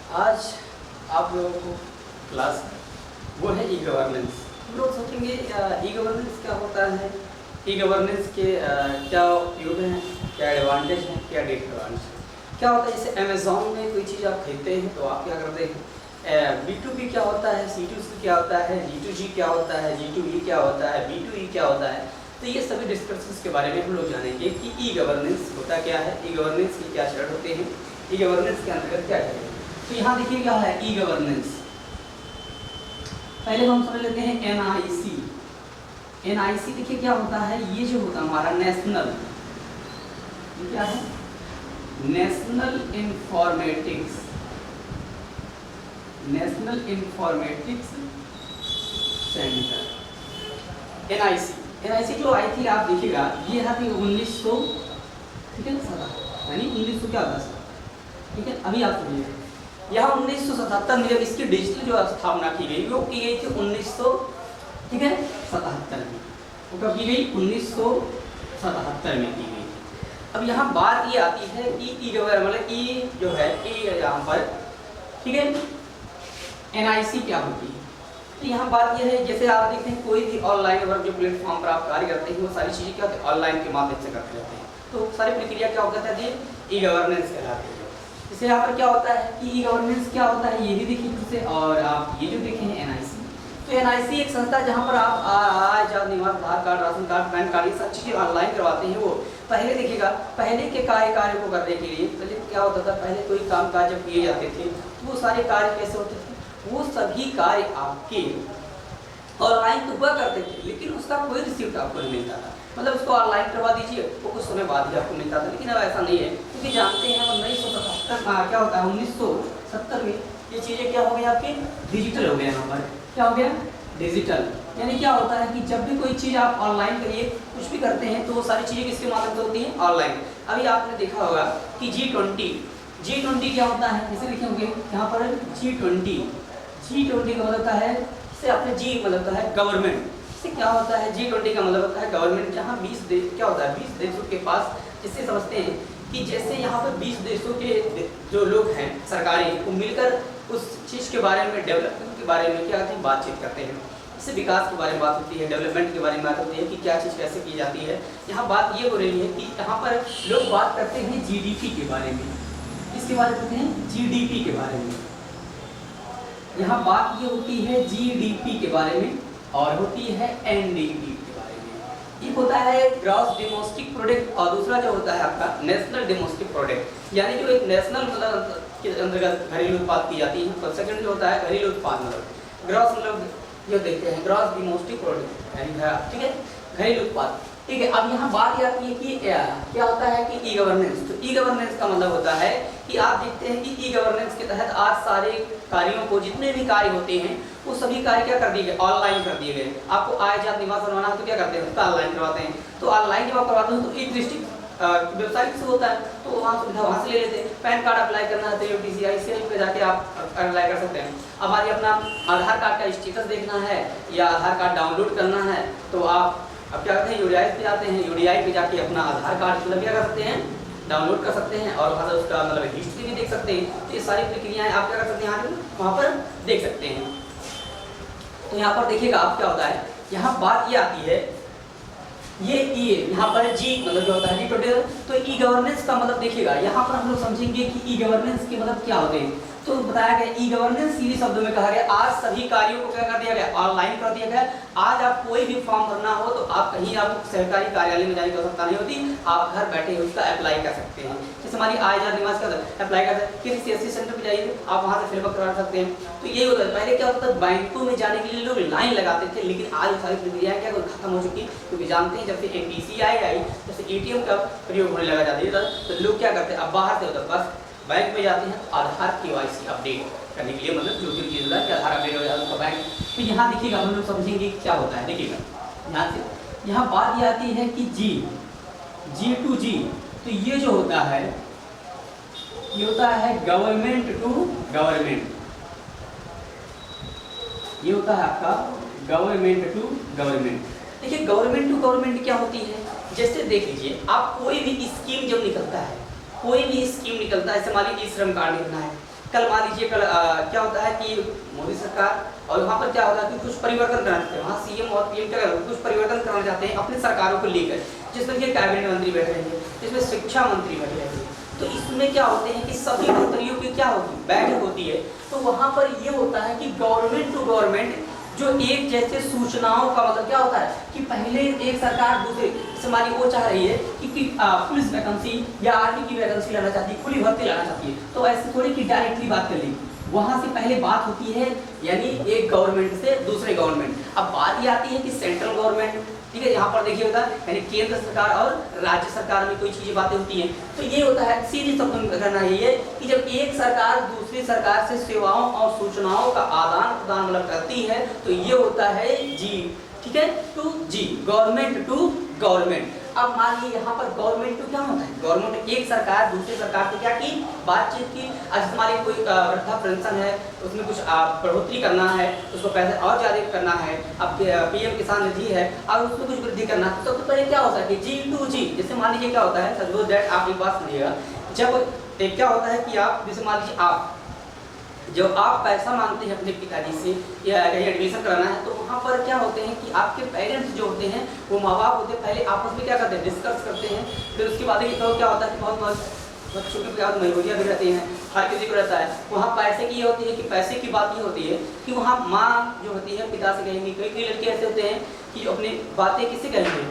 आज आप लोगों को क्लास वो है ई गवर्नेंस। हम लोग सोचेंगे ई गवर्नेंस क्या होता है, ई गवर्नेंस के क्या उपयोग हैं, क्या एडवांटेज हैं, क्या डिसएडवांटेज है। क्या होता है, जैसे अमेज़ॉन में कोई चीज़ आप खरीदते हैं तो आप क्या करते हैं, B2B क्या होता है, C2C क्या होता है, G2G क्या होता है, G2E क्या होता है, B2E क्या होता है। तो ये सभी डिस्कशंस के बारे में हम लोग जानेंगे कि ई गवर्नेंस होता क्या है, ई गवर्नेंस के क्या शर्त होते हैं, ई गवर्नेंस के अंतर्गत क्या है। तो यहाँ देखिए क्या है ई गवर्नेंस। पहले हम समझ लेते हैं NIC। NIC देखिए क्या होता है, ये जो होता है हमारा नेशनल, ये क्या है, national informatics, national informatics centre, NIC जो आई थी आप देखिएगा, ये है 1900, ठीक है ना, यानी 1900 क्या होता है, ठीक है। अभी आप सुनिए, यहाँ 1977 में जब इसकी डिजिटल जो स्थापना की गई वो की गई थी 1977 में। वो कब की गई, 1977 में की गई। अब यहाँ बात ये आती है कि ई गवर्नेंस मतलब ई जो है, ई यहाँ पर, ठीक है, NIC क्या होती है। तो यहाँ बात यह है, जैसे आप देखते हैं कोई भी ऑनलाइन वर्क जो प्लेटफॉर्म पर आप कार्य करते हैं वो सारी चीज़ें क्या होती है, ऑनलाइन के माध्यम से करते रहते हैं। तो सारी प्रक्रिया क्या होता है, ई गवर्नेंस कहलाती है। इससे यहाँ पर क्या होता है कि ई गवर्नेंस क्या होता है, ये भी देखिए जैसे, और आप ये जो देखें NIC। तो NIC एक संस्था है जहाँ पर आप आय निवास, Aadhaar card, ration card, PAN card, ये सब चीज़ें ऑनलाइन करवाते हैं। वो पहले देखिएगा, पहले के कार्य को करने के लिए पहले क्या होता था, पहले कोई काम काज जब किए जाते थे वो सारे कार्य कैसे होते थे, वो सभी कार्य आपके ऑनलाइन तो हुआ करते थे, लेकिन उसका कोई रिसिप्ट आपको नहीं मिलता था। मतलब उसको ऑनलाइन करवा दीजिए वो कुछ समय बाद ही आपको मिलता था, लेकिन अब ऐसा नहीं है, क्योंकि जानते हैं 1977 क्या होता है, 1970 में ये चीज़ें क्या हो गई आपकी, डिजिटल हो गया। यहाँ पर क्या हो गया, डिजिटल। यानी क्या होता है कि जब भी कोई चीज़ आप ऑनलाइन करिए, कुछ भी करते हैं तो वो सारी चीज़ें किसके माध्यम से होती हैं, ऑनलाइन। अभी आपने देखा होगा कि G20 क्या होता है, इसे लिखे होंगे यहाँ पर G20 का मतलब होता है, इससे आपने G मतलब होता है गवर्नमेंट, इससे क्या होता है, G20 का मतलब होता है गवर्नमेंट। जहाँ 20 देश क्या होता है, 20 देशों के पास, जिससे समझते हैं कि जैसे यहाँ पर 20 देशों के जो लोग हैं सरकारें, वो मिलकर उस चीज़ के बारे में, डेवलपमेंट के बारे में क्या करते हैं, बातचीत करते हैं। इससे विकास के बारे में बात होती है, डेवलपमेंट के बारे में बात होती है कि क्या चीज़ कैसे की जाती है। यहाँ बात ये हो रही है कि यहाँ पर लोग बात करते हैं GDP के बारे में, इसके बारे में करते हैं GDP के बारे में। यहाँ बात ये होती है GDP के बारे में और होती है NDP के बारे में। एक होता है ग्रॉस डोमेस्टिक प्रोडक्ट और दूसरा जो होता है आपका नेशनल डोमेस्टिक प्रोडक्ट, यानी जो एक नेशनल मतलब के अंतर्गत घरेलू उत्पाद की जाती है। तो सेकंड जो होता है घरेलू उत्पाद, मतलब ग्रॉस मतलब जो देखते हैं ग्रॉस डोमेस्टिक प्रोडक्ट, ठीक है, घरेलू उत्पाद, ठीक है। अब यहाँ बात ये आती है कि क्या होता है कि ई गवर्नेंस। तो ई गवर्नेंस का मतलब होता है कि आप देखते हैं कि ई गवर्नेंस के तहत आज सारे कार्यों को, जितने भी कार्य होते हैं वो सभी कार्य क्या कर दिए गए, ऑनलाइन कर दिए गए। आपको आय जात निवास बनवाना है तो क्या करते हैं, उसका ऑनलाइन करवाते हैं। तो ऑनलाइन जब आप करवाते हैं तो एक डिस्ट्रिक्ट वेबसाइट से होता है, तो वहाँ सुविधा वहाँ से ले लेते हैं। पैन कार्ड अप्लाई करना है तो UTCI पे जाके आप अप्लाई कर सकते हैं। अब यदि अपना आधार कार्ड का स्टेटस देखना है या आधार कार्ड डाउनलोड करना है तो आप अब क्या करते हैं, UDI पे जाते हैं, UDI पे जाके अपना आधार कार्ड मतलब क्या कर सकते हैं, डाउनलोड कर सकते हैं और वहाँ से उसका मतलब हिस्ट्री भी देख सकते हैं। तो ये सारी प्रक्रियाएं आप क्या कर सकते हैं, वहाँ पर देख सकते हैं। तो यहाँ पर देखिएगा आप क्या होता है, यहाँ बात ये आती है, ये यहाँ पर G मतलब जो होता है G20। तो ई गवर्नेंस का मतलब देखिएगा, यहाँ पर हम लोग समझेंगे कि ई गवर्नेंस के मतलब क्या होते हैं। तो बताया गया ई गवर्नेंस सीधे शब्दों में कहा गया, आज सभी कार्यों को क्या कर दिया गया, ऑनलाइन कर दिया गया। आज आप कोई भी फॉर्म भरना हो तो आप कहीं आप सरकारी कार्यालय में जाने की आवश्यकता नहीं होती, आप घर बैठे उसका अप्लाई कर सकते हैं। जैसे हमारी आय जात निवास का अप्लाई कर सकते हैं, किसी CSC सेंटर पर जाइए आप वहाँ से फिलअप करा सकते हैं। तो यही होता है, पहले क्या होता था, बैंकों में जाने के लिए लोग लाइन लगाते थे, लेकिन आज सारी प्रक्रियाएं क्या खत्म हो चुकी, क्योंकि जानते हैं जब से NPCI आई, जब से ATM का प्रयोग होने लगा जाता है तो लोग क्या करते हैं, अब बाहर से होता है बस बैंक में जाते हैं आधार KYC अपडेट करने के लिए, मतलब जो भी चीज़ होता है कि आधार अपडेट हो जाता है बैंक। तो यहाँ देखिएगा हम लोग समझेंगे क्या होता है। देखिएगा यहाँ से, यहाँ बात ये आती है कि G2G। तो ये जो होता है ये होता है गवर्नमेंट टू गवर्नमेंट, ये होता है आपका गवर्नमेंट टू गवर्नमेंट। देखिए गवर्नमेंट टू गवर्नमेंट क्या होती है, जैसे देख लीजिए आप कोई भी स्कीम जब निकलता है, कोई भी स्कीम निकलता है, जैसे मान लीजिए श्रम कार्ड निकलना है, कल मान लीजिए कल क्या होता है कि मोदी सरकार और वहाँ पर क्या होता है कि कुछ परिवर्तन करना चाहते हैं, वहाँ सीएम और पीएम क्या कुछ परिवर्तन करना चाहते हैं अपनी सरकारों को लेकर, जिसमें कि कैबिनेट मंत्री बैठे रहेंगे, जिसमें शिक्षा मंत्री बैठे रहेंगे। तो इसमें क्या होते हैं कि सभी मंत्रियों की क्या होगी, बैठक होती है। तो वहाँ पर ये होता है कि गवर्नमेंट टू गवर्नमेंट जो एक जैसे सूचनाओं का मतलब क्या होता है कि पहले एक सरकार दूसरे जैसे मानिए वो चाह रही है कि पुलिस वैकेंसी या आर्मी की वैकेंसी लाना चाहती है, खुली भर्ती लाना चाहती है, तो ऐसे थोड़ी कि डायरेक्टली बात कर ली, वहां से पहले बात होती है यानी एक गवर्नमेंट से दूसरे गवर्नमेंट। अब बात ये आती है कि सेंट्रल गवर्नमेंट, ठीक है, यहाँ पर देखिए होता है यानी केंद्र सरकार और राज्य सरकार में कोई चीजें बातें होती हैं। तो ये होता है सीधी शब्द में करना यही है कि जब एक सरकार दूसरी सरकार से सेवाओं और सूचनाओं का आदान प्रदान मतलब करती है तो ये होता है जी, ठीक है, to G, government to government. अब मान लीजिए यहाँ पर गवर्नमेंट टू क्या होता है, गवर्नमेंट एक सरकार दूसरी सरकार से क्या की बातचीत की। आज हमारे कोई वृद्धा पेंशन है उसमें कुछ बढ़ोतरी करना है, उसको पैसे और ज्यादा करना है, अब पीएम किसान निधि है और उसमें कुछ वृद्धि करना है, तो सबसे पहले क्या होता है कि जी टू जी। जैसे मान लीजिए क्या होता है, सपोज दैट आप एक बात सुनिएगा, जब एक क्या होता है कि आप जैसे मान लीजिए आप जब आप पैसा मांगते हैं अपने पिताजी से या कहीं एडमिशन कराना है, तो वहाँ पर क्या होते हैं कि आपके पेरेंट्स जो होते हैं वो माँ बाप होते हैं, पहले आपस में क्या करते हैं डिस्कस करते हैं, फिर उसके बाद क्या होता है कि बहुत बच्चों के पास मजबूरियाँ भी रहती हैं, हर किसी को रहता है। वहाँ पैसे की ये होती है कि पैसे की बात ये होती है कि वहाँ माँ जो होती है पिता से कहेंगी, कई लड़के ऐसे होते हैं कि अपनी बातें किससे कहेंगे,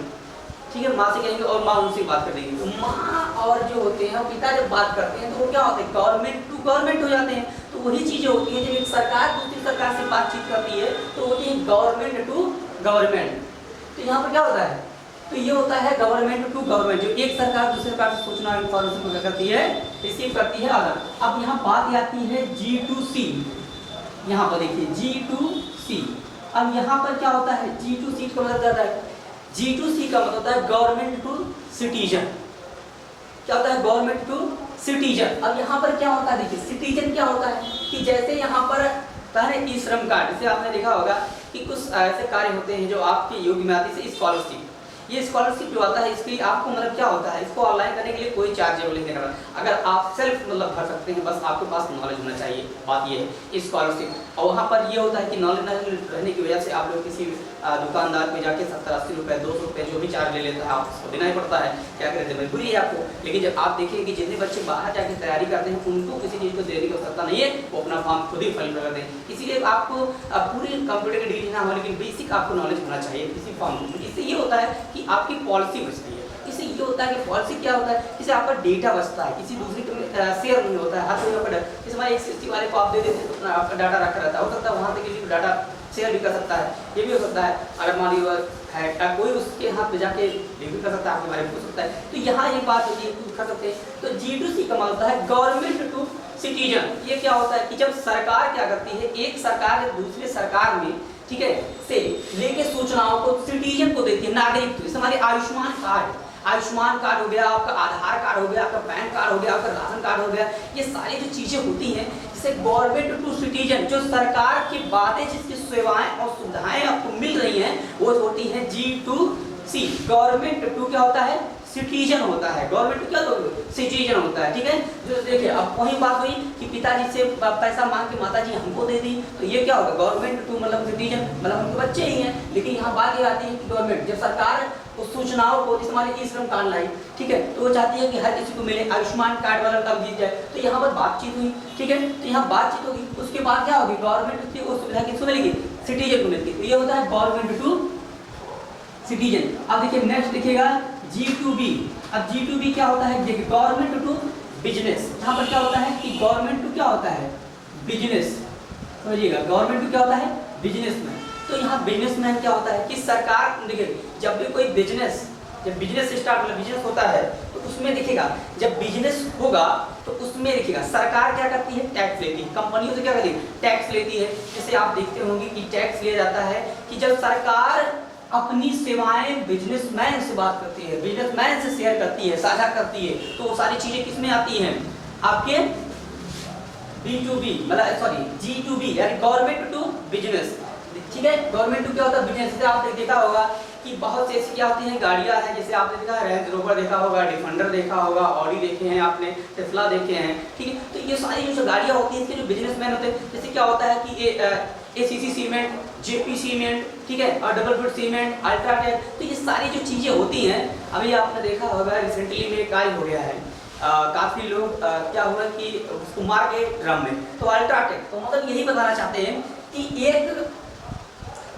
ठीक है, माँ से कहेंगे और माँ उनसे बात कर देंगे। तो माँ और जो होते हैं पिता जब बात करते हैं तो वो क्या होते हैं गवर्नमेंट टू गवर्नमेंट हो जाते हैं। तो वही चीजें होती हैं जब एक सरकार दूसरी सरकार से बातचीत करती है तो होती है गवर्नमेंट टू गवर्नमेंट। तो यहाँ पर क्या होता है, तो ये होता है गवर्नमेंट टू गवर्नमेंट, जो एक सरकार दूसरी सरकार से सूचना इंफॉर्मेशन को क्या करती है, रिसीव करती है आदान। अब यहाँ बात आती है G2C, यहाँ पर देखिए G2C। अब यहाँ पर क्या होता है G2C का मतलब ज्यादा है, G2C का मतलब होता है गवर्नमेंट टू सिटीजन। क्या होता है गवर्नमेंट टू सिटीजन। अब यहाँ पर क्या होता है देखिए, सिटीजन क्या होता है कि जैसे यहाँ पर पहले ई श्रम कार्ड, जैसे आपने देखा होगा कि कुछ ऐसे कार्य होते हैं जो आपके योग्य में आती है, स्कॉलरशिप। ये स्कॉलरशिप जो आता है इसके लिए आपको मतलब क्या होता है, इसको ऑनलाइन करने के लिए कोई चार्जेबल नहीं देना पड़ता, अगर आप सेल्फ मतलब भर सकते हैं, बस आपके पास नॉलेज होना चाहिए। बात ये है स्कॉलरशिप। और वहाँ पर ये होता है कि नॉलेज रहने की वजह से आप लोग किसी दुकानदार पे जाके 70-80 रुपये 200 रुपये जो भी चार्ज ले लेता है आप उसको देना ही पड़ता है, क्या करें मजबूरी है आपको। लेकिन जब आप देखिए कि जितने बच्चे बाहर जाके तैयारी करते हैं उनको किसी चीज़ को देने की आवश्यकता नहीं है, वो अपना फॉर्म खुद ही फिल करते हैं। इसीलिए आपको पूरी कंप्यूटर की डिग्री ना हो लेकिन बेसिक आपको नॉलेज होना चाहिए किसी फॉर्म में। इससे ये होता है कि आपकी पॉलिसी बचती है। इससे ये होता है कि पॉलिसी क्या होता है, इससे आपका डेटा बचता है, किसी दूसरी शेयर नहीं होता है, हर कोई आपका जैसे हमारे एक वाले को आप दे देते हैं तो आपका डाटा रखा रहता है, हो सकता है वहाँ से किसी को डाटा शेयर भी कर सकता है, ये भी हो सकता है। अगर मान लीजिए कोई उसके हाथ पे जाके भी कर सकता है, आपके बारे में पूछ सकता है। तो यहाँ ये बात होती है कर सकते हैं। तो G2C का मतलब होता है गवर्नमेंट टू सिटीजन। ये क्या होता है कि जब सरकार क्या करती है, एक सरकार दूसरे सरकार में, ठीक है, से लेके सूचनाओं को सिटीजन को देती है, नागरिक। जैसे हमारे आयुष्मान कार्ड हो गया, आपका आधार कार्ड हो गया, आपका पैन कार्ड हो गया, आपका राशन कार्ड हो गया, ये सारी जो चीजें होती हैं जिसे गवर्नमेंट टू सिटीजन, जो सरकार की बातें जिसकी सेवाएं और सुविधाएं आपको मिल रही हैं वो होती है G2C। गवर्नमेंट टू क्या होता है, सिटीजन होता है, गवर्नमेंट क्या सिटीजन होता है, ठीक है। जो देखिए अब वही बात हुई कि पिताजी से पैसा मांग के माताजी हमको दे दी, तो ये क्या होगा गवर्नमेंट टू मतलब सिटीजन, मतलब उनके बच्चे ही हैं। लेकिन यहाँ बात ये आती है कि गवर्नमेंट जब सरकार उस सूचनाओं को, जैसे हमारे ई श्रम कार्ड लाई, ठीक है, तो वो चाहती है कि हर किसी को मिले, आयुष्मान कार्ड वाला तब जीत जाए। तो यहाँ पर बातचीत हुई, ठीक है, तो यहाँ बातचीत होगी, उसके बाद क्या होगी गवर्नमेंट की वो सुविधा किसको मिलेगी, सिटीजन को मिलेगी। तो ये होता है गवर्नमेंट टू सिटीजन। अब देखिए नेक्स्ट देखिएगा G2B। अब G2B क्या होता है, देखिए गवर्नमेंट टू बिजनेस। यहाँ पर क्या होता है कि गवर्नमेंट टू क्या होता है, बिजनेस। समझिएगा गवर्नमेंट टू क्या होता है, बिजनेसमैन। तो यहाँ बिजनेसमैन क्या होता है कि सरकार, देखिए जब भी कोई बिजनेस, जब बिजनेस स्टार्ट मतलब बिजनेस होता है तो उसमें देखिएगा जब बिजनेस होगा तो उसमें देखिएगा सरकार क्या करती है, टैक्स लेती है, कंपनियों से क्या करती है, टैक्स लेती है। जैसे आप देखते होंगे कि टैक्स लिया जाता है कि जब सरकार अपनी सेवाएं बिजनेसमैन से बात करती है, बिजनेसमैन से शेयर करती है, साझा करती है, तो वो सारी चीजें किसमें आती हैं, आपके B2B मतलब सॉरी G2B यानी गवर्नमेंट टू बिजनेस, ठीक है। गवर्नमेंट टू क्या होता है, बिजनेस। से आपने देखा होगा कि कि बहुत से ऐसी क्या होती हैं गाड़ियाँ हैं, जैसे आपने देखा रेंज रोवर देखा होगा, डिफेंडर देखा होगा, ऑडी देखे हैं आपने, टेस्ला देखे हैं, ठीक है। तो ये सारी जो गाड़ियाँ होती हैं, इसके जो बिजनेसमैन होते हैं, जैसे क्या होता है कि एसीसी सीमेंट, जेपी सीमेंट, ठीक है, और डबल फुट सीमेंट, अल्ट्राटेक, तो ये सारी जो चीज़ें होती हैं, अभी आपने देखा होगा रिसेंटली में कार्य हो गया है, काफ़ी लोग क्या हुआ कि उसको मार के ड्रम में, तो अल्ट्राटेक, तो मतलब यही बताना चाहते हैं कि एक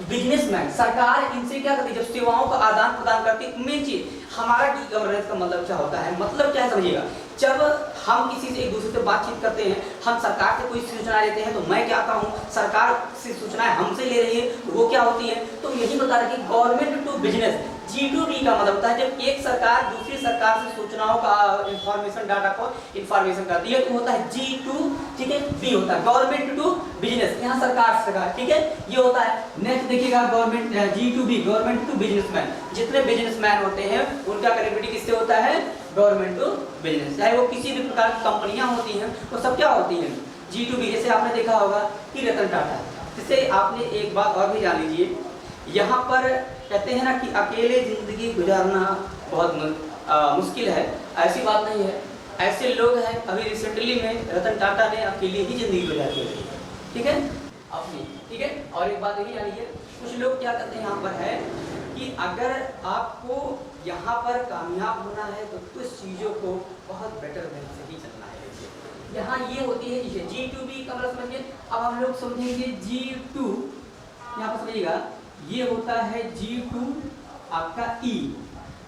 बिजनेसमैन, सरकार इनसे क्या करती है, जब सेवाओं का आदान प्रदान करती है, मेन चीज हमारा ई गवर्नेंस का मतलब क्या होता है, मतलब क्या है समझिएगा, जब हम किसी से एक दूसरे से बातचीत करते हैं, हम सरकार से कोई सूचना लेते हैं, तो मैं क्या कहता हूँ, सरकार से सूचनाएं हमसे ले रही है, तो वो क्या होती है, तो यही बता रहे कि गवर्नमेंट टू बिजनेस, G2B का मतलब होता है जब एक सरकार दूसरी सरकार से सूचनाओं का इंफॉर्मेशन डाटा को इंफॉर्मेशन करती है, तो होता है G2, ठीक है, B होता है गवर्नमेंट टू बिजनेस, यहाँ सरकार, ठीक है, ये होता है। नेक्स्ट देखिएगा government G2B, government to businessman, जितने बिजनेसमैन होते हैं उनका कनेक्टिविटी किससे होता है, गवर्नमेंट टू बिजनेस, चाहे वो किसी भी प्रकार की कंपनियां होती हैं, वो सब क्या होती हैं, G2B। जैसे आपने देखा होगा कि रतन टाटा, जिससे आपने एक बात और भी जान लीजिए, यहाँ पर कहते हैं ना कि अकेले जिंदगी गुजारना बहुत मुश्किल है, ऐसी बात नहीं है, ऐसे लोग हैं, अभी रिसेंटली में रतन टाटा ने अकेले ही जिंदगी गुजारी है, ठीक है, अपनी, ठीक है। और एक बात ये जान लीजिए, कुछ लोग क्या करते हैं यहाँ पर है कि अगर आपको यहाँ पर कामयाब होना है तो कुछ चीज़ों को बहुत बेटर वे से ही चलना है। यहाँ ये होती है चीज़ें, G2B का मतलब समझिए, अब हम लोग समझेंगे G2, यहाँ पर समझिएगा, ये होता है G2 आपका E।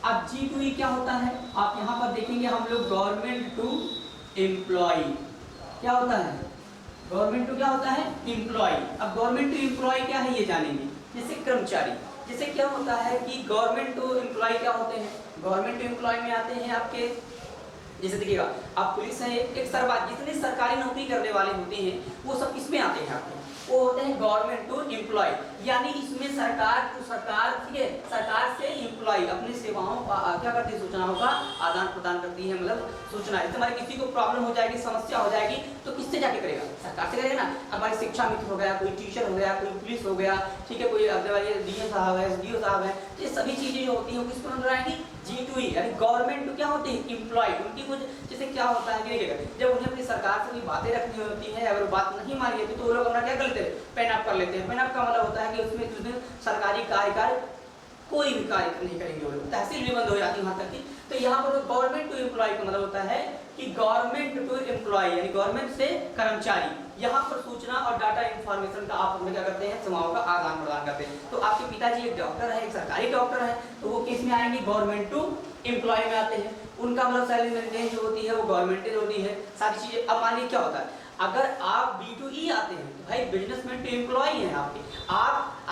अब G2E क्या होता है, आप यहाँ पर देखेंगे हम लोग गवर्नमेंट टू एम्प्लॉय, क्या होता है, गवर्नमेंट टू क्या होता है, एम्प्लॉय। अब गवर्नमेंट टू एम्प्लॉय क्या है ये जानेंगे, जैसे कर्मचारी, जैसे क्या होता है कि गवर्नमेंट टू एम्प्लॉय क्या होते हैं, गवर्नमेंट टू एम्प्लॉय में आते हैं आपके, जैसे देखिएगा आप पुलिस है, एक सरकार, जितने सरकारी नौकरी करने वाले होते हैं वो सब किसमें आते हैं आपके, वो होते हैं गवर्नमेंट टू एम्प्लॉय, यानी इसमें सरकार टू सरकार, ठीक है, सरकार से एम्प्लॉय अपनी सेवाओं का क्या करती है, सूचनाओं का आदान प्रदान करती है, मतलब सूचना, हमारे किसी को प्रॉब्लम हो जाएगी, समस्या हो जाएगी, तो किससे जाके करेगा, सरकार से करेगा ना। हमारे शिक्षा मित्र हो गया, कोई टीचर हो गया, कोई पुलिस हो गया, ठीक है, कोई DM साहब है, SDO साहब है, तो ये सभी चीजें जो होती हैं किसको अंदर आएंगी, G2E, यानी गवर्नमेंट टू क्या होती है, एम्प्लॉय, उनकी कुछ जैसे क्या होता है कि जब उन्हें अपनी सरकार से कोई बातें रखनी होती है, अगर बात नहीं मानी जाती तो वो लोग अपना क्या कर लेते हैं, पेन अप कर लेते हैं। पेन अप का मतलब होता है कि उसमें सरकारी कार्य कोई भी कार्य नहीं करेंगे वो लोग, तहसील भी बंद हो जाती है वहाँ तक की। तो यहाँ पर गवर्नमेंट टू एम्प्लॉय का मतलब होता है कि गवर्नमेंट टू एम्प्लॉय, यानी गवर्नमेंट से कर्मचारी, यहाँ पर सूचना और डाटा इंफॉर्मेशन का आप क्या करते हैं, सेवाओं का आदान प्रदान करते हैं। तो आपके पिताजी एक डॉक्टर है, एक सरकारी डॉक्टर है, तो वो किस में आएंगे, गवर्नमेंट टू एम्प्लॉय में आते हैं, उनका मतलब सैलरी मेंटेन जो होती है वो गवर्नमेंट होती है, सारी चीजें। अब मानिए क्या होता है, अगर आप B2E आते हैं तो भाई बिजनेसमैन टू एम्प्लॉय हैं आपके,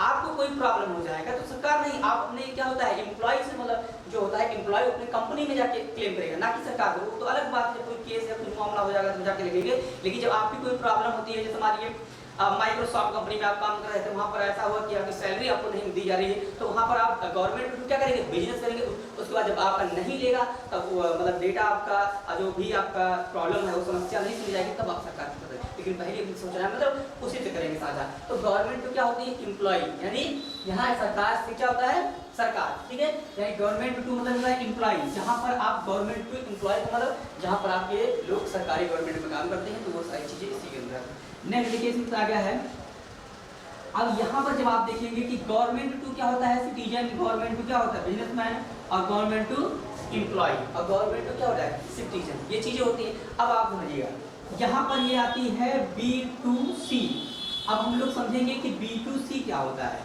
आपको कोई प्रॉब्लम हो जाएगा तो सरकार नहीं, आप अपने क्या होता है एम्प्लॉय से, मतलब जो होता है एम्प्लॉय अपनी कंपनी में जाके क्लेम करेगा, ना कि सरकार को। तो अलग बात है, कोई केस या कोई मामला हो जाएगा तो जाके लगेंगे, लेकिन जब आपकी कोई प्रॉब्लम होती है, जैसे हमारी माइक्रोसॉफ्ट कंपनी में आप काम कर रहे थे, वहाँ पर ऐसा हुआ कि आपकी सैलरी आपको नहीं दी जा रही है, तो वहाँ पर आप गवर्नमेंट क्या करेंगे, बिजनेस करेंगे, उसके बाद जब आपका नहीं लेगा तब मतलब डेटा आपका जो भी आपका प्रॉब्लम है वो समस्या नहीं सुनी जाएगी, तब आप सरकार को करेंगे, लेकिन पहले अपनी सोच रहा है मतलब उसी से करेंगे साझा। तो गवर्नमेंट तो क्या होती है, एम्प्लॉय, यानी यहाँ सरकार से क्या होता है, सरकार, ठीक है, यानी गवर्नमेंट टू मतलब होता है एम्प्लॉय, जहाँ पर आप गवर्नमेंट टू एम्प्लॉय का मतलब जहाँ पर आपके लोग सरकारी गवर्नमेंट में काम करते हैं, तो वो सारी चीजें इसी के अंदर। नेक्स्ट देखिए इसमें आ गया है, अब यहाँ पर जब आप देखेंगे कि गवर्नमेंट टू क्या होता है, सिटीजन, गवर्नमेंट टू क्या होता है, बिजनेसमैन, और गवर्नमेंट टू एम्प्लॉय, और गवर्नमेंट टू क्या होता है, सिटीजन, ये चीजें होती हैं। अब आप समझिएगा यहाँ पर ये आती है B2C। अब हम लोग समझेंगे कि B2C क्या होता है।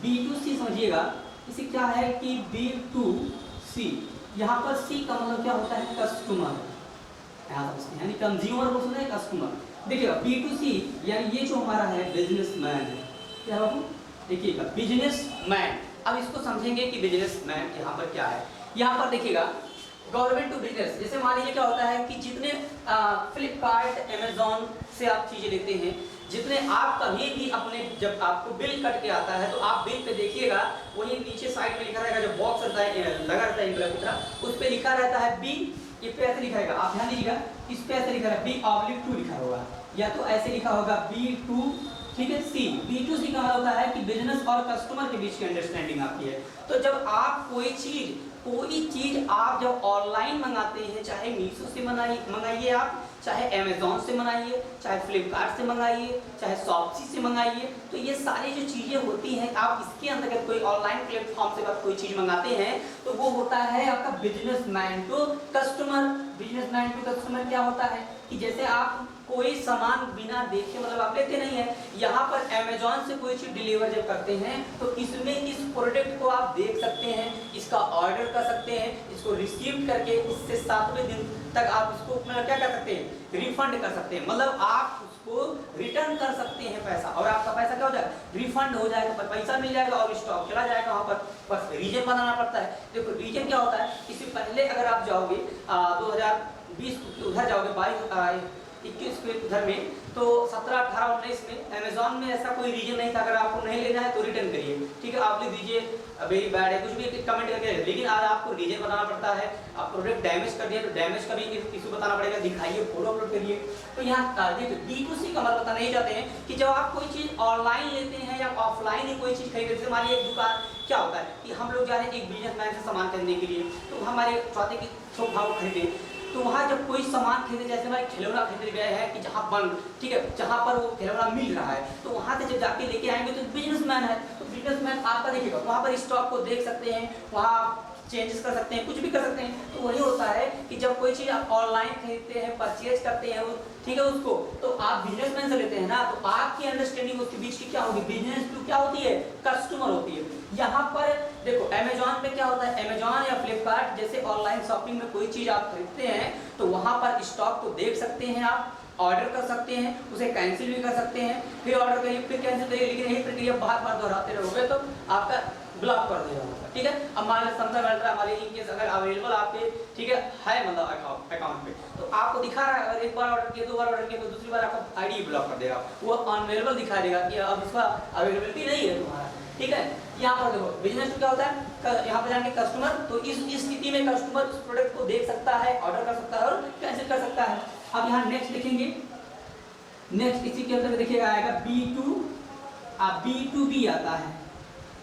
B2C समझिएगा, इसे क्या है कि B2C, यहाँ पर C का मतलब क्या होता है, कस्टमर, यहाँ समझते हैं, यानी कंज्यूमर को सुना है, कस्टमर। देखिएगा B2C यानी ये जो हमारा है बिजनेसमैन है, क्या बाबू, देखिएगा बिजनेसमैन। अब इसको समझेंगे कि बिजनेसमैन यहाँ पर क्या है। यहाँ पर देखिएगा गवर्नमेंट टू बिजनेस, जैसे मान लीजिए क्या होता है कि जितने फ्लिपकार्ट, अमेजोन से आप चीजें लेते हैं, जितने आप कभी भी अपने जब आपको बिल कट के आता है तो आप बिल पे देखिएगा, वही नीचे साइड में लिखा रहेगा, जो बॉक्स रहता है लगा रहता है इंग्लिश की तरह, उस पे लिखा रहता है B, ये पे ऐसे लिखा रहेगा, आप ध्यान दीजिएगा, इस पे ऐसे लिखा है B/2 लिखा होगा, या तो ऐसे लिखा होगा B2, ठीक है, C। B2C का मतलब होता है कि बिजनेस और कस्टमर के बीच की अंडरस्टैंडिंग आपकी है। तो जब आप कोई चीज आप जब ऑनलाइन मंगाते हैं, चाहे मीशो से मंगाइए आप, चाहे अमेजोन से मंगाइए, चाहे फ्लिपकार्ट से मंगाइए, चाहे शॉप्सी से मंगाइए, तो ये सारी जो चीज़ें होती हैं, आप इसके अंतर्गत कोई ऑनलाइन प्लेटफॉर्म से आप कोई चीज़ मंगाते हैं तो वो होता है आपका businessman to customer. Businessman to customer क्या होता है कि जैसे आप कोई सामान बिना देखे मतलब आप लेते नहीं है, यहाँ पर अमेजोन से कोई चीज़ डिलीवर जब करते हैं तो इसमें इस प्रोडक्ट को आप देख सकते हैं, इसका ऑर्डर कर सकते हैं, इसको रिसीव करके इससे 7वें दिन तक आप इसको मतलब क्या कर सकते हैं, रिफंड कर सकते हैं, मतलब आप उसको रिटर्न कर सकते हैं पैसा, और आपका पैसा क्या हो जाएगा, रिफंड हो जाएगा, पैसा मिल जाएगा और स्टॉक चला जाएगा वहाँ पर। बस रीजन बनाना पड़ता है। देखो रीजन क्या होता है, इससे पहले अगर आप जाओगे 2020 उधर जाओगे 21 के उधर में, तो 17, 18, 19 में अमेजोन में ऐसा कोई रीजन नहीं था, अगर आपको नहीं लेना है तो रिटर्न करिए, ठीक है, आप लिख दीजिए वेरी बैड है, कुछ भी कमेंट करके। लेकिन आज आपको रीजन बताना पड़ता है, आप प्रोडक्ट डैमेज कर दिया तो डैमेज का भी इशू बताना पड़ेगा, दिखाइए, फोटो अपलोड करिए। तो यहाँ देखिए B2C का मतलब बताना नहीं चाहते हैं कि जब आप कोई चीज़ ऑनलाइन लेते हैं या ऑफलाइन ही कोई चीज़ खरीदते हैं, हमारी एक दुकान क्या होता है कि हम लोग जा रहे हैं एक बिजनेसमैन से सामान खरीदने के लिए, तो हमारे चाहते कि थोक भाव खरीदें, तो वहाँ जब कोई सामान खरीदे, जैसे हमारे खिलौना खरीदे गए हैं कि जहाँ बन, ठीक है, जहाँ पर वो खिलौना मिल रहा है, तो वहाँ से जब जाके लेके आएंगे तो बिजनेसमैन है, तो बिजनेसमैन आपका देखिएगा वहाँ पर स्टॉक को देख सकते हैं, वहाँ चेंजेस कर सकते हैं, कुछ भी कर सकते हैं। तो वही होता है कि जब कोई चीज़ आप ऑनलाइन खरीदते हैं, परचेज करते हैं, ठीक है, उसको तो आप बिजनेसमैन से लेते हैं ना, तो आपकी अंडरस्टैंडिंग उसके बीच की क्या होगी, बिजनेस टू क्या होती है, कस्टमर होती है। यहाँ पर देखो अमेजोन पे क्या होता है, अमेजोन या फ्लिपकार्ट जैसे ऑनलाइन शॉपिंग में कोई चीज़ आप खरीदते हैं तो वहाँ पर स्टॉक को देख सकते हैं, आप ऑर्डर कर सकते हैं, उसे कैंसिल भी कर सकते हैं, फिर ऑर्डर करिए, फिर कैंसिल करिए, लेकिन यही प्रक्रिया बार बार दोहराते रहोगे तो आपका ब्लॉक कर देगा, ठीक है। अब मान लीजिए सैमसंग अल्ट्रा हमारे इनकेस अगर अवेलेबल आपके, ठीक है मतलब अकाउंट पे, तो आपको दिखा रहा है, अगर एक बार ऑर्डर किया, 2 बार ऑर्डर किया, तो दूसरी बार आपका आईडी ब्लॉक कर देगा, वो अनअवेलेबल दिखा देगा कि अब इसका अवेलेबिलिटी नहीं है तुम्हारा, ठीक है। यहाँ पर देखो बिजनेस टू क्या होता है, यहाँ पर जाके कस्टमर, तो इस स्थिति में कस्टमर उस प्रोडक्ट को देख सकता है, ऑर्डर कर सकता है और कैंसिल कर सकता है। अब यहाँ नेक्स्ट देखेंगे, नेक्स्ट इसी के अंदर देखिएगा आएगा B2, अब B2B आता है।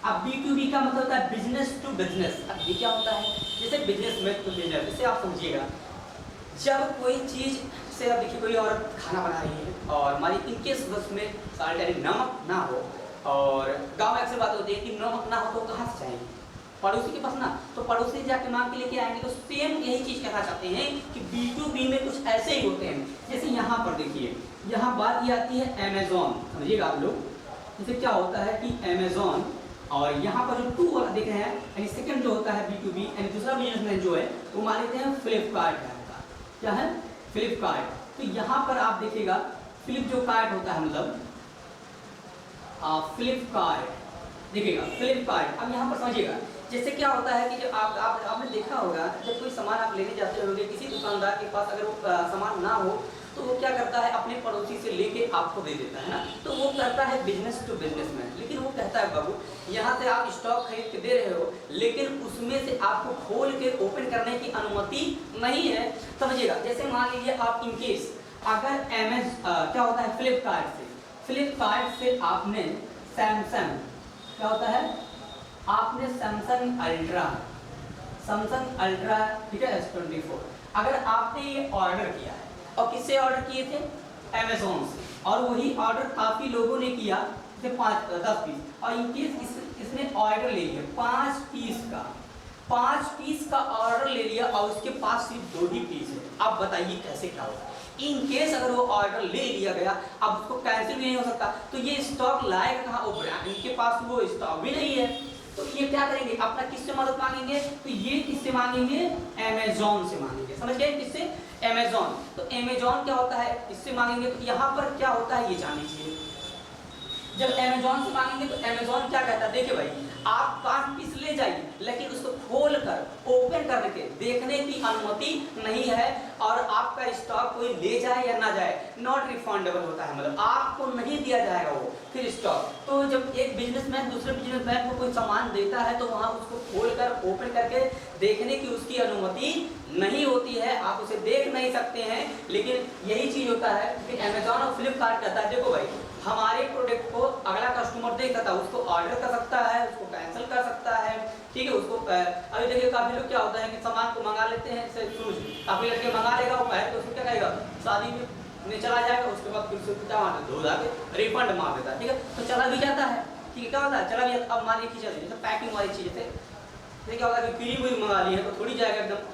अब B2B का मतलब होता है बिजनेस टू बिजनेस। अब ये क्या होता है, जैसे बिजनेस में टू बिजनेस, इसे आप समझिएगा, जब कोई चीज़ से आप देखिए कोई औरत खाना बना रही है और हमारी इनकेस उसमें साल्ट नमक ना हो, और गाँव में अक्सर बात होती है कि नमक ना हो तो कहाँ से चाहिए, पड़ोसी के पास ना, तो पड़ोसी जाके मांग के लेके आएंगे। तो सेम यही चीज़ कहना चाहते हैं कि B2B में कुछ ऐसे ही होते हैं। जैसे यहाँ पर देखिए, यहाँ बात ये आती है अमेजोन, समझिएगा आप लोग, जैसे क्या होता है कि अमेजोन, और यहाँ पर जो 2 वाला देख रहे हैं, यानी सेकंड जो होता है B2B, यानी दूसरा बिजनेसमैन जो है वो मान लेते हैं फ्लिपकार्ट है, क्या है, फ्लिपकार्ट। तो यहाँ पर आप देखिएगा फ्लिप जो कार्ट होता है, मतलब फ्लिपकार्ट, देखिएगा फ्लिपकार्ट। अब यहाँ पर समझिएगा, जैसे क्या होता है कि जब आपने देखा होगा, जब कोई सामान आप लेने जाते होंगे किसी दुकानदार के पास, अगर वो सामान ना हो तो वो क्या करता है, अपने पड़ोसी से लेके आपको दे देता है ना, तो वो करता है बिजनेस टू बिजनेसमैन। लेकिन वो कहता है बाबू, यहाँ से आप स्टॉक खरीद के दे रहे हो, लेकिन उसमें से आपको खोल के ओपन करने की अनुमति नहीं है, समझिएगा। जैसे मान लीजिए आप इनकेस अगर क्या होता है, फ्लिपकार्ट से आपने सैमसंग, क्या होता है, आपने सैमसंग अल्ट्रा, ठीक है, S24, अगर आपने ये ऑर्डर किया है, और किससे ऑर्डर किए थे, अमेजोन से, और वही ऑर्डर काफ़ी लोगों ने किया, जैसे 5-10 पीस, और इनकेस इसने ऑर्डर ले लिया 5 पीस का ऑर्डर ले लिया, और उसके पास सिर्फ 2 ही पीस है। अब बताइए कैसे क्या होगा। इन केस अगर वो ऑर्डर ले लिया गया, अब उसको कैंसिल भी नहीं हो सकता, तो ये स्टॉक लाएगा कहाँ, वो ब्रांड, इनके पास वो स्टॉक भी नहीं है, तो ये क्या करेंगे, अपना किससे मदद मांगेंगे, तो ये किससे मांगेंगे, अमेजोन से मांगेंगे, समझ गए, किससे, अमेजोन। तो अमेजोन क्या होता है, इससे मांगेंगे। तो यहाँ पर क्या होता है ये जान लीजिए, जब अमेजोन से मांगेंगे तो अमेजोन क्या कहता है, देखिए भाई आप 5 पीस ले जाइए, लेकिन उसको खोल कर ओपन करके देखने की अनुमति नहीं है, और आपका स्टॉक कोई ले जाए या ना जाए नॉट रिफंडेबल होता है, मतलब आपको नहीं दिया जाएगा वो फिर स्टॉक। तो जब एक बिजनेसमैन दूसरे बिजनेसमैन को कोई सामान देता है तो वहाँ उसको खोल कर ओपन करके देखने की उसकी अनुमति नहीं होती है, आप उसे देख नहीं सकते हैं। लेकिन यही चीज होता है कि अमेजोन और फ्लिपकार्ट कहता है देखो भाई हमारे प्रोडक्ट को अगला कस्टमर देख सकता है, उसको ऑर्डर कर सकता है, उसको कैंसिल कर सकता है, ठीक है। उसको अभी देखिए काफी लोग क्या होता है कि सामान को मंगा लेते हैं, शूज काफी लड़के मंगा लेगा, वो पहले तो उसको क्या कहेगा शादी में चला जाएगा, उसके बाद फिर उसको क्या मार दो के रिफंड मार देता है, ठीक है। तो चला भी जाता है, ठीक है, क्या होता है चला भी जाता। अब मान लीजिए जैसे पैकिंग वाली चीज जैसे क्या होता है कि क्रीम भी मंगा ली है तो थोड़ी जाएगा एकदम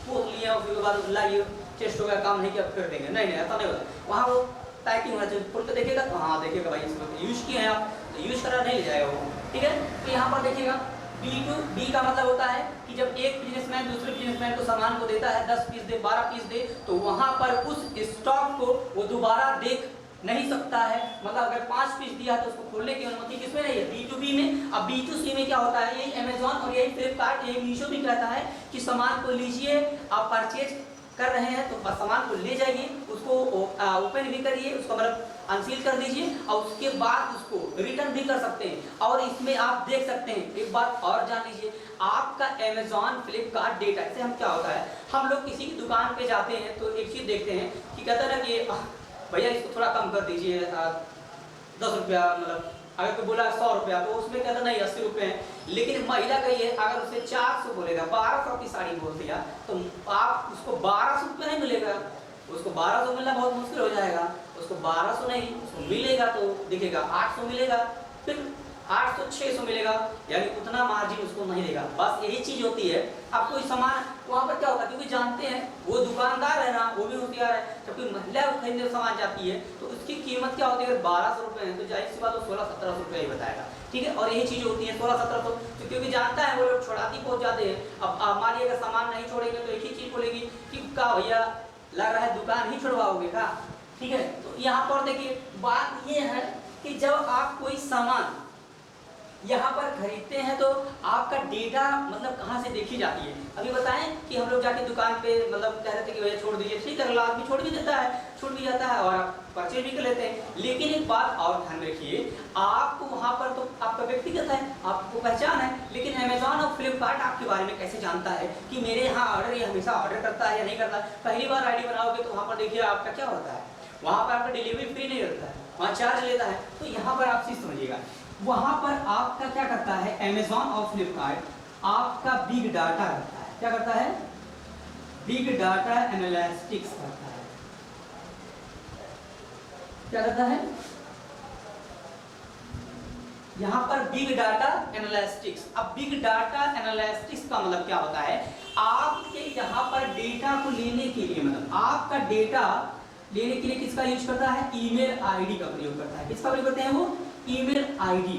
पोत लिया, उसके बाद लाइए टेस्ट हो गया काम नहीं किया फिर देंगे, नहीं ऐसा नहीं होता। वहाँ वो पैकिंग होना चाहिए, खोल के देखिएगा तो हाँ देखिएगा भाई इसमें यूज किए हैं आप, तो यूज करा नहीं ले जाएगा वो, ठीक है। तो यहाँ पर देखिएगा B2B का मतलब होता है कि जब एक बिजनेसमैन दूसरे बिजनेसमैन को सामान को देता है 10 पीस दे 12 पीस दे, तो वहाँ पर उस स्टॉक को वो दोबारा देख नहीं सकता है, मतलब अगर 5 पीस दिया तो उसको खोलने की अनुमति किसमें नहीं है, B2B में। अब B2C में क्या होता है, यही अमेजोन और यही फ्लिपकार्ट यही मीशो भी कहता है कि सामान को लीजिए, आप परचेज कर रहे हैं तो सामान को ले जाइए, उसको ओपन भी करिए, उसको मतलब अनसील कर दीजिए और उसके बाद उसको रिटर्न भी कर सकते हैं। और इसमें आप देख सकते हैं एक बात और जान लीजिए, आपका अमेजोन फ्लिपकार्ट डेटा से हम क्या होता है, हम लोग किसी की दुकान पे जाते हैं तो एक चीज देखते हैं कि कहता है ना कि भैया इसको थोड़ा कम कर दीजिए 10 रुपया, मतलब अगर कोई बोला 100 रुपया तो उसमें कहता नहीं 80 रुपये हैं। लेकिन महिला का ये अगर उसे 400 बोलेगा, 1200 की साड़ी बोल दिया तो आप उसको 1200 रुपये नहीं मिलेगा, उसको 1200 मिलना बहुत मुश्किल हो जाएगा, उसको 1200 नहीं उसको मिलेगा तो दिखेगा 800 मिलेगा, फिर 800 600 मिलेगा, यानी उतना मार्जिन उसको नहीं देगा। बस यही चीज होती है। अब कोई सामान वहाँ पर क्या होता है, क्योंकि जानते हैं वो दुकानदार है ना, वो भी होशियार है, जब कोई महिला खरीदने सामान जाती है तो उसकी कीमत क्या होती है, अगर 1200 रुपये है तो जाहिर सी बात वो 1600-1700 रुपये ही बताएगा, ठीक है। और यही चीज होती है 1600-1700, तो क्योंकि जानता है वो लोग छोड़ाती पहुंच जाते हैं। अब मान लीजिए अगर सामान नहीं छोड़ेंगे तो एक ही चीज बोलेगी कि का भैया लग रहा है दुकान ही छुड़वाओगे का, ठीक है। तो यहाँ पर देखिए बात ये है कि जब आप कोई सामान यहाँ पर खरीदते हैं तो आपका डेटा मतलब कहाँ से देखी जाती है। अभी बताएं कि हम लोग जाके दुकान पे मतलब कह रहे थे कि भैया छोड़ दीजिए, ठीक है, अगला आदमी छोड़ भी देता है, छूट भी जाता है और आप परचेज भी कर लेते हैं। लेकिन एक बात और ध्यान रखिए, आपको वहाँ पर तो आपका व्यक्तिगत है, आपको पहचान है, लेकिन अमेजोन और फ्लिपकार्ट आपके बारे में कैसे जानता है कि मेरे यहाँ ऑर्डर ये हमेशा ऑर्डर करता है या नहीं करता। पहली बार आईडी बनाओगे तो वहाँ पर देखिए आपका क्या होता है, वहाँ पर आपका डिलीवरी फ्री नहीं रहता है, वहाँ चार्ज लेता है। तो यहाँ पर आप चीज समझिएगा, वहां पर आपका क्या करता है अमेजोन और फ्लिपकार्ट आपका बिग डाटा करता है, क्या करता है, बिग डाटा एनालिटिक्स करता है। क्या करता है यहां पर बिग डाटा एनालिटिक्स। अब बिग डाटा एनालिटिक्स का मतलब क्या होता है, आपके यहां पर डेटा को लेने के लिए, मतलब आपका डेटा लेने के लिए किसका यूज करता है, ईमेल आईडी का प्रयोग करता है। किसका प्रयोग करते हैं वो, ईमेल आईडी।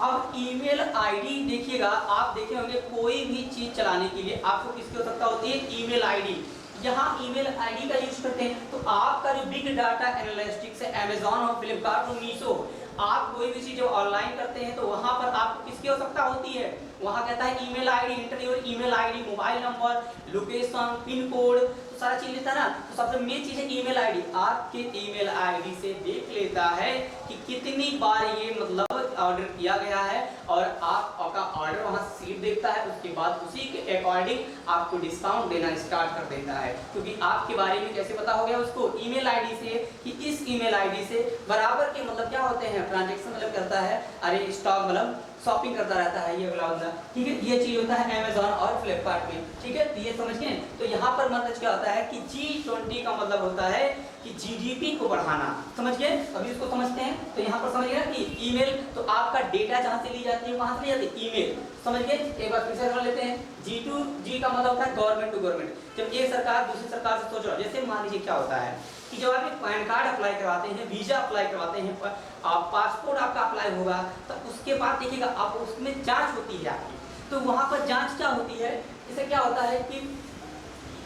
अब ईमेल आईडी देखिएगा, आप देखे होंगे कोई भी चीज चलाने के लिए आपको किसकी आवश्यकता होती है, ईमेल आईडी। यहाँ ईमेल आईडी का यूज करते हैं। तो आपका जो बिग डाटा एनालिटिक्स है अमेजोन और फ्लिपकार्ट और मीशो, आप कोई भी चीज जब ऑनलाइन करते हैं तो वहां पर आपको किसकी आवश्यकता होती है, वहां कहता है email ID, inter your email ID, mobile number, location, pin code, तो सारा चीज लेता है ना। तो सबसे मेन चीज है ईमेल आईडी। आपके ईमेल आईडी से देख लेता है कि कितनी बार ये मतलब ऑर्डर किया गया है और आपका ऑर्डर वहां सीट देखता है। उसके बाद उसी के अकॉर्डिंग आपको डिस्काउंट देना स्टार्ट कर देता है, क्योंकि आपके बारे में कैसे पता हो गया उसको, ईमेल आईडी से, कि इस ईमेल आईडी से बराबर के मतलब क्या होते हैं ट्रांजैक्शन मतलब करता है, अरे स्टॉक मतलब शॉपिंग करता रहता है ये वाला बंदा, ठीक है। ये चीज होता है अमेजोन और फ्लिपकार्ट में, ठीक है। तो ये समझ गए। तो यहाँ पर मतलब क्या होता है कि G20 का मतलब होता है कि जीडीपी को बढ़ाना, समझ गए। अभी इसको समझते हैं। तो यहाँ पर समझिएगा कि ईमेल, तो आपका डेटा जहाँ से ली जाती है वहां से ली जाती है ईमेल, समझ गए। एक बार फिर से कर लेते हैं। G2G का मतलब होता है गवर्नमेंट टू गवर्नमेंट। जब एक सरकार दूसरी सरकार से सोच रहा है, जैसे मान लीजिए क्या होता है कि जब आप पैन कार्ड अप्लाई करवाते हैं, वीजा अप्लाई करवाते हैं, पासपोर्ट आपका अप्लाई होगा, तो उसके बाद देखिएगा आप उसमें जांच होती है आपकी। तो वहां पर जांच क्या होती है, इससे क्या होता है कि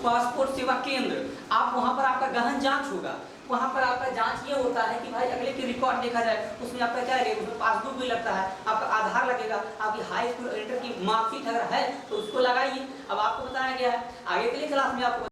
पासपोर्ट सेवा केंद्र, आप वहां पर आपका गहन जांच होगा। वहाँ पर आपका जांच ये होता है कि भाई अगले की रिकॉर्ड देखा जाए, उसमें आपका क्या लगेगा, उसमें पासबुक भी लगता है, आपका आधार लगेगा, आपकी हाई स्कूल इंटर की मार्कशीट अगर है तो उसको लगाइए। अब आपको बताया गया है, आगे के लिए क्लास में आपको